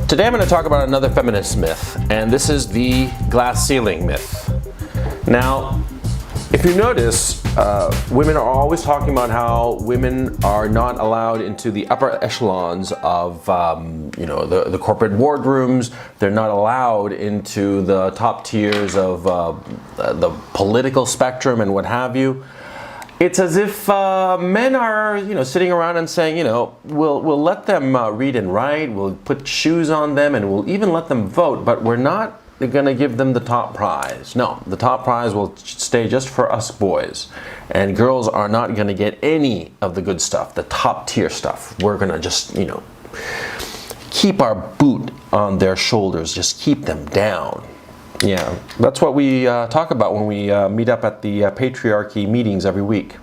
Today I'm going to talk about another feminist myth, and this is the glass ceiling myth. Now, if you notice, women are always talking about how women are not allowed into the upper echelons of, the corporate boardrooms. They're not allowed into the top tiers of the political spectrum and what have you. It's as if men are, sitting around and saying, we'll let them read and write, we'll put shoes on them, and we'll even let them vote, but we're not going to give them the top prize. No, the top prize will stay just for us boys. And girls are not going to get any of the good stuff, the top tier stuff. We're going to just, keep our boot on their shoulders, just keep them down. Yeah, that's what we talk about when we meet up at the patriarchy meetings every week.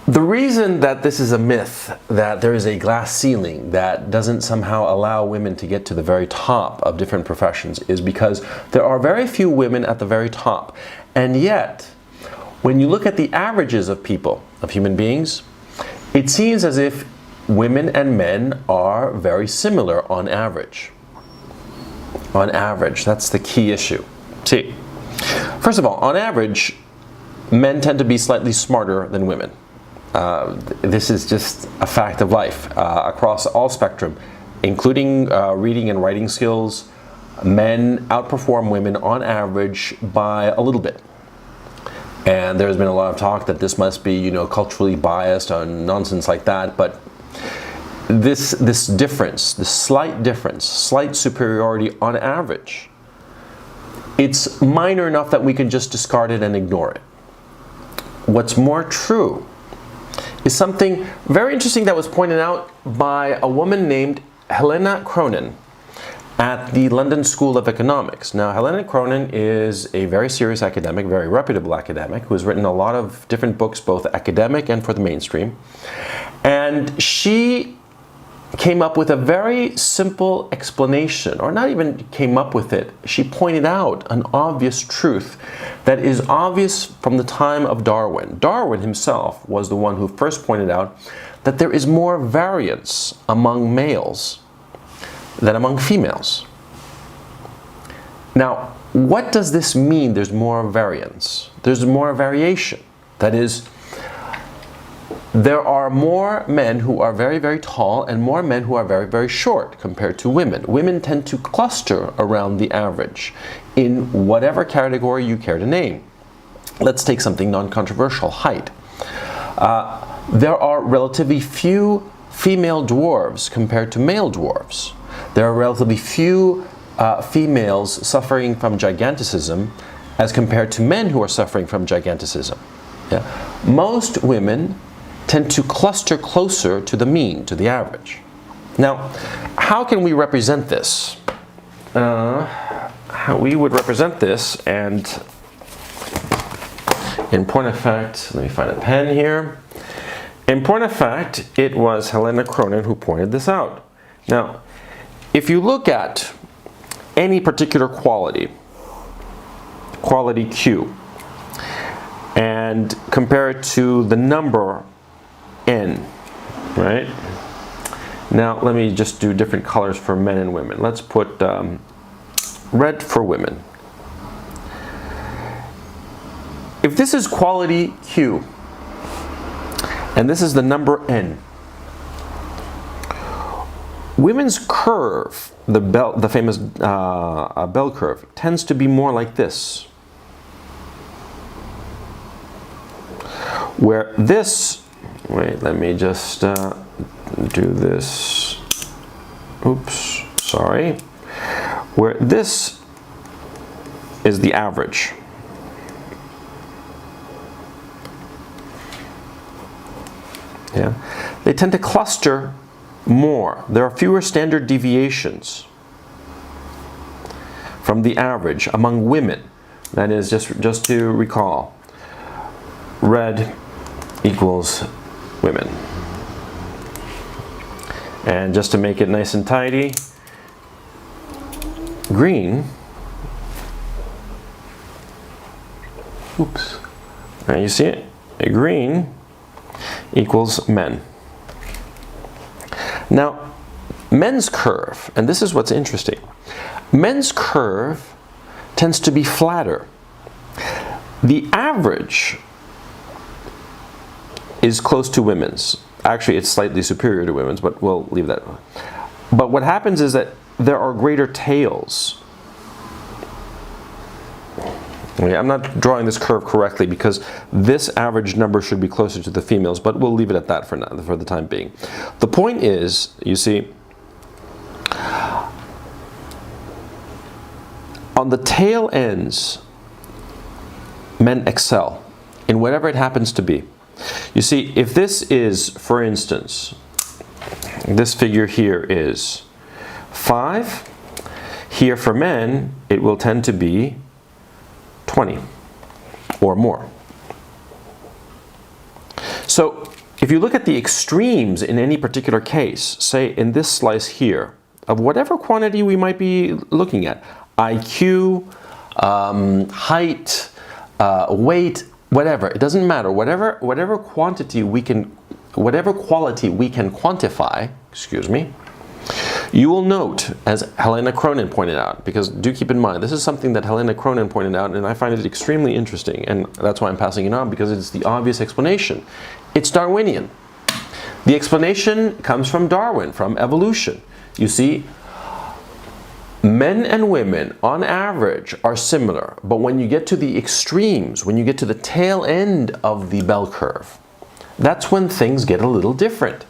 The reason that this is a myth, that there is a glass ceiling that doesn't somehow allow women to get to the very top of different professions, is because there are very few women at the very top. And yet, when you look at the averages of people, of human beings, it seems as if women and men are very similar on average. On average, that's the key issue. See, first of all, on average, men tend to be slightly smarter than women. This is just a fact of life across all spectrum, including reading and writing skills. Men outperform women on average by a little bit. And there's been a lot of talk that this must be, culturally biased or nonsense like that, but this difference, this slight difference, slight superiority on average, it's minor enough that we can just discard it and ignore it. What's more true is something very interesting that was pointed out by a woman named Helena Cronin at the London School of Economics. Now, Helena Cronin is a very serious academic, very reputable academic, who has written a lot of different books, both academic and for the mainstream. And she came up with a very simple explanation, or not even came up with it. She pointed out an obvious truth that is obvious from the time of Darwin. Darwin himself was the one who first pointed out that there is more variance among males than among females. Now, what does this mean, there's more variance? There's more variation. That is, there are more men who are very, very tall and more men who are very, very short compared to women. Women tend to cluster around the average in whatever category you care to name. Let's take something non-controversial, height. There are relatively few female dwarves compared to male dwarves. There are relatively few females suffering from giganticism as compared to men who are suffering from giganticism. Yeah? Most women tend to cluster closer to the mean, to the average. Now, how can we represent this? How we would represent this, and in point of fact, let me find a pen here. In point of fact, it was Helena Cronin who pointed this out. Now, if you look at any particular quality, quality Q, and compare it to the number N, right? Now, let me just do different colors for men and women. Let's put red for women. If this is quality Q, and this is the number N, women's curve, the famous bell curve, tends to be more like this, where this, wait, let me just do this, oops, sorry, where this is the average. Yeah, they tend to cluster more. There are fewer standard deviations from the average among women. That is, just to recall, red equals women. And just to make it nice and tidy, green, oops, now you see it, green equals men. Now, men's curve, and this is what's interesting, men's curve tends to be flatter. The average is close to women's. Actually, it's slightly superior to women's, but we'll leave that. But what happens is that there are greater tails. Okay, I'm not drawing this curve correctly because this average number should be closer to the females, but we'll leave it at that for now, for the time being. The point is, you see, on the tail ends, men excel in whatever it happens to be. You see, if this is, for instance, this figure here is 5, here for men, it will tend to be 20 or more. So if you look at the extremes in any particular case, say in this slice here, of whatever quantity we might be looking at, IQ, height, weight, whatever, it doesn't matter, whatever quality we can quantify, excuse me, you will note, as Helena Cronin pointed out, because do keep in mind, this is something that Helena Cronin pointed out, and I find it extremely interesting, and that's why I'm passing it on, because it's the obvious explanation. It's Darwinian. The explanation comes from Darwin, from evolution. You see, men and women, on average, are similar, but when you get to the extremes, when you get to the tail end of the bell curve, that's when things get a little different.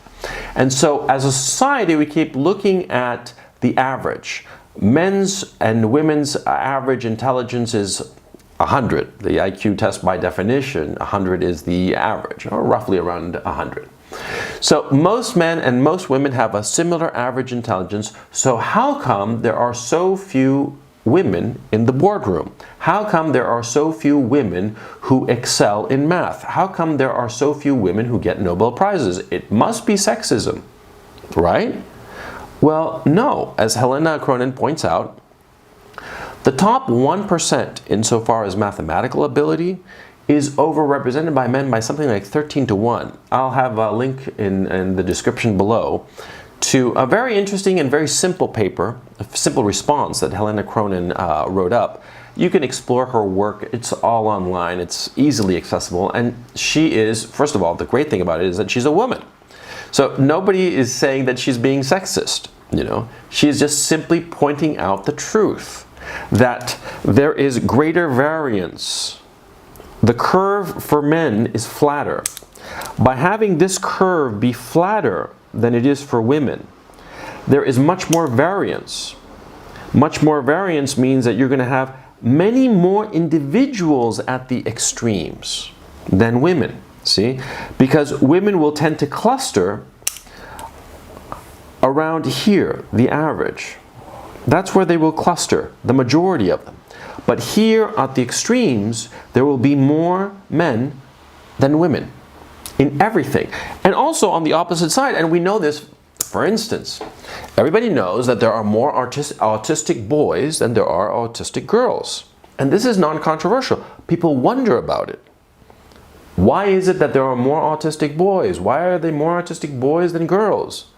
And so, as a society, we keep looking at the average. Men's and women's average intelligence is 100. The IQ test, by definition, 100 is the average, or roughly around 100. So most men and most women have a similar average intelligence. So how come there are so few women in the boardroom? How come there are so few women who excel in math? How come there are so few women who get Nobel Prizes? It must be sexism, right? Well, no. As Helena Cronin points out, the top 1% insofar as mathematical ability is overrepresented by men by something like 13 to 1. I'll have a link in the description below to a very interesting and very simple paper, a simple response that Helena Cronin wrote up. You can explore her work. It's all online. It's easily accessible. And she is, first of all, the great thing about it is that she's a woman. So nobody is saying that she's being sexist, you know. She's just simply pointing out the truth, that there is greater variance. The curve for men is flatter. By having this curve be flatter than it is for women, there is much more variance. Much more variance means that you're going to have many more individuals at the extremes than women, see? Because women will tend to cluster around here, the average. That's where they will cluster, the majority of them. But here at the extremes, there will be more men than women in everything. And also on the opposite side, and we know this, for instance, everybody knows that there are more autistic boys than there are autistic girls. And this is non-controversial. People wonder about it. Why is it that there are more autistic boys? Why are there more autistic boys than girls?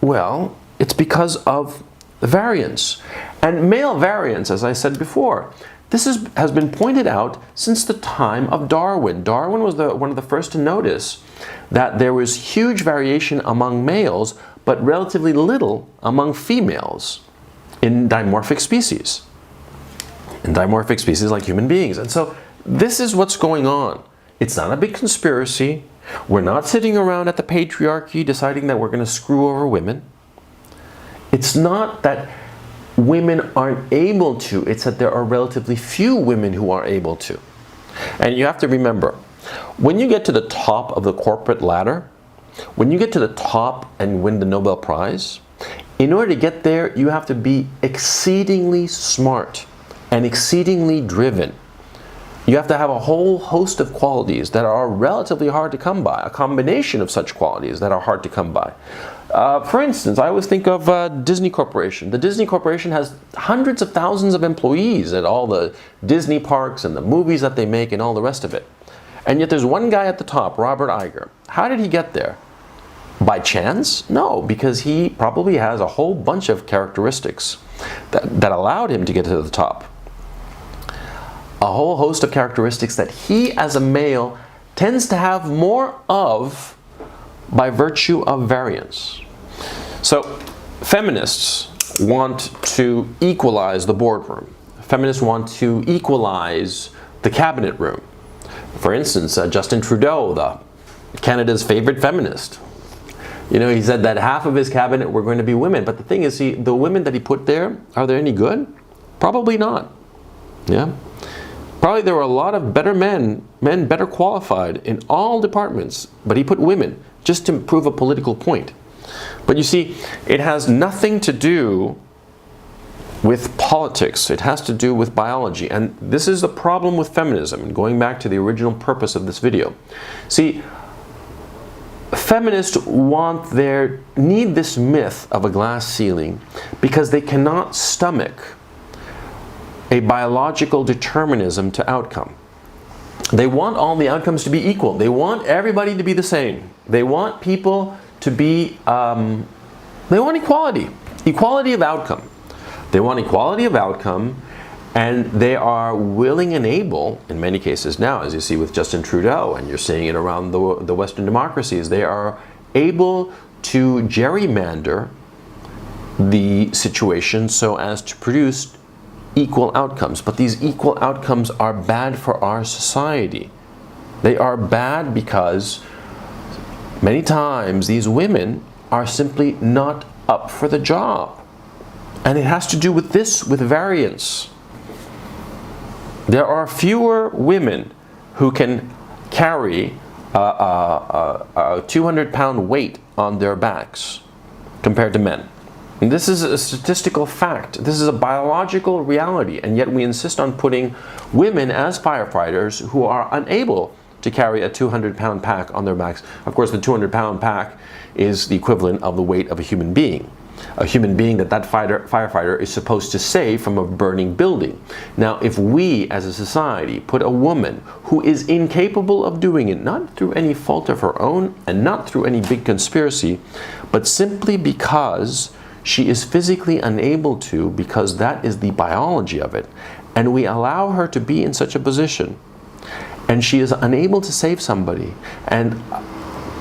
Well, it's because of variance. And male variance, as I said before, this has been pointed out since the time of Darwin. Darwin was one of the first to notice that there was huge variation among males, but relatively little among females in dimorphic species. In dimorphic species like human beings. And so this is what's going on. It's not a big conspiracy. We're not sitting around at the patriarchy deciding that we're going to screw over women. It's not that women aren't able to, it's that there are relatively few women who are able to. And you have to remember, when you get to the top of the corporate ladder, when you get to the top and win the Nobel Prize, in order to get there, you have to be exceedingly smart and exceedingly driven. You have to have a whole host of qualities that are relatively hard to come by, a combination of such qualities that are hard to come by. For instance, I always think of Disney Corporation. The Disney Corporation has hundreds of thousands of employees at all the Disney parks and the movies that they make and all the rest of it. And yet there's one guy at the top, Robert Iger. How did he get there? By chance? No, because he probably has a whole bunch of characteristics that allowed him to get to the top. A whole host of characteristics that he, as a male, tends to have more of by virtue of variance. So, feminists want to equalize the boardroom. Feminists want to equalize the cabinet room. For instance, Justin Trudeau, Canada's favorite feminist. You know, he said that half of his cabinet were going to be women. But the thing is, the women that he put there, are they any good? Probably not. Yeah. Probably there were a lot of better men better qualified in all departments. But he put women just to prove a political point. But you see, it has nothing to do with politics. It has to do with biology. And this is the problem with feminism. And going back to the original purpose of this video. See, feminists need this myth of a glass ceiling because they cannot stomach a biological determinism to outcome. They want all the outcomes to be equal. They want everybody to be the same. They want people to be, they want equality of outcome. They want equality of outcome, and they are willing and able, in many cases now, as you see with Justin Trudeau, and you're seeing it around the Western democracies, they are able to gerrymander the situation so as to produce equal outcomes. But these equal outcomes are bad for our society. They are bad because many times these women are simply not up for the job. And it has to do with with variance. There are fewer women who can carry a 200-pound weight on their backs compared to men. And this is a statistical fact. This is a biological reality, and yet we insist on putting women as firefighters who are unable to carry a 200-pound pack on their backs. Of course, the 200-pound pack is the equivalent of the weight of a human being that firefighter is supposed to save from a burning building. Now, if we as a society put a woman who is incapable of doing it, not through any fault of her own and not through any big conspiracy, but simply because she is physically unable to, because that is the biology of it, and we allow her to be in such a position, and she is unable to save somebody, and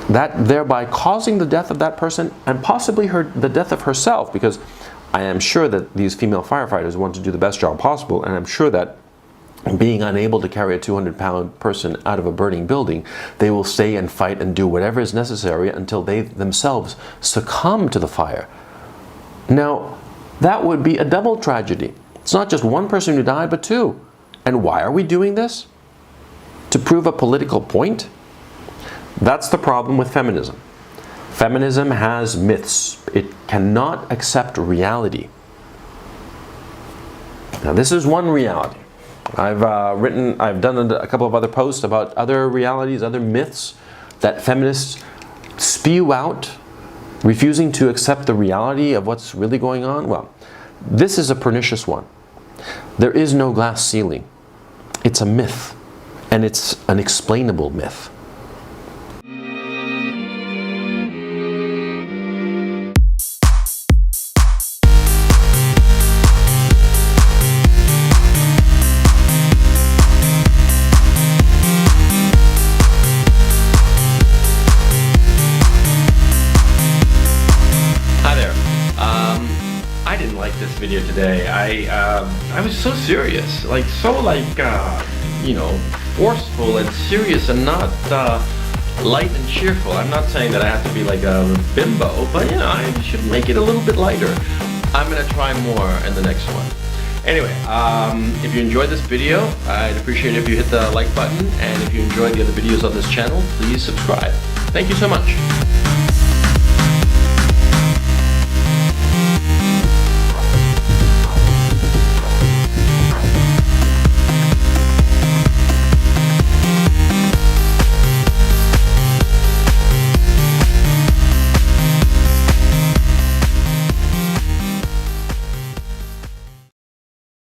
that thereby causing the death of that person and possibly the death of herself, because I am sure that these female firefighters want to do the best job possible, and I'm sure that being unable to carry a 200-pound person out of a burning building, they will stay and fight and do whatever is necessary until they themselves succumb to the fire. Now, that would be a double tragedy. It's not just one person who died, but two. And why are we doing this? To prove a political point? That's the problem with feminism. Feminism has myths. It cannot accept reality. Now, this is one reality. I've done a couple of other posts about other realities, other myths that feminists spew out, refusing to accept the reality of what's really going on. Well, this is a pernicious one. There is no glass ceiling. It's a myth, and it's an explainable myth. I didn't like this video today. I was so serious, forceful and serious, and not light and cheerful. I'm not saying that I have to be like a bimbo, but I should make it a little bit lighter. I'm gonna try more in the next one. Anyway, if you enjoyed this video, I'd appreciate it if you hit the like button, and if you enjoyed the other videos on this channel, please subscribe. Thank you so much.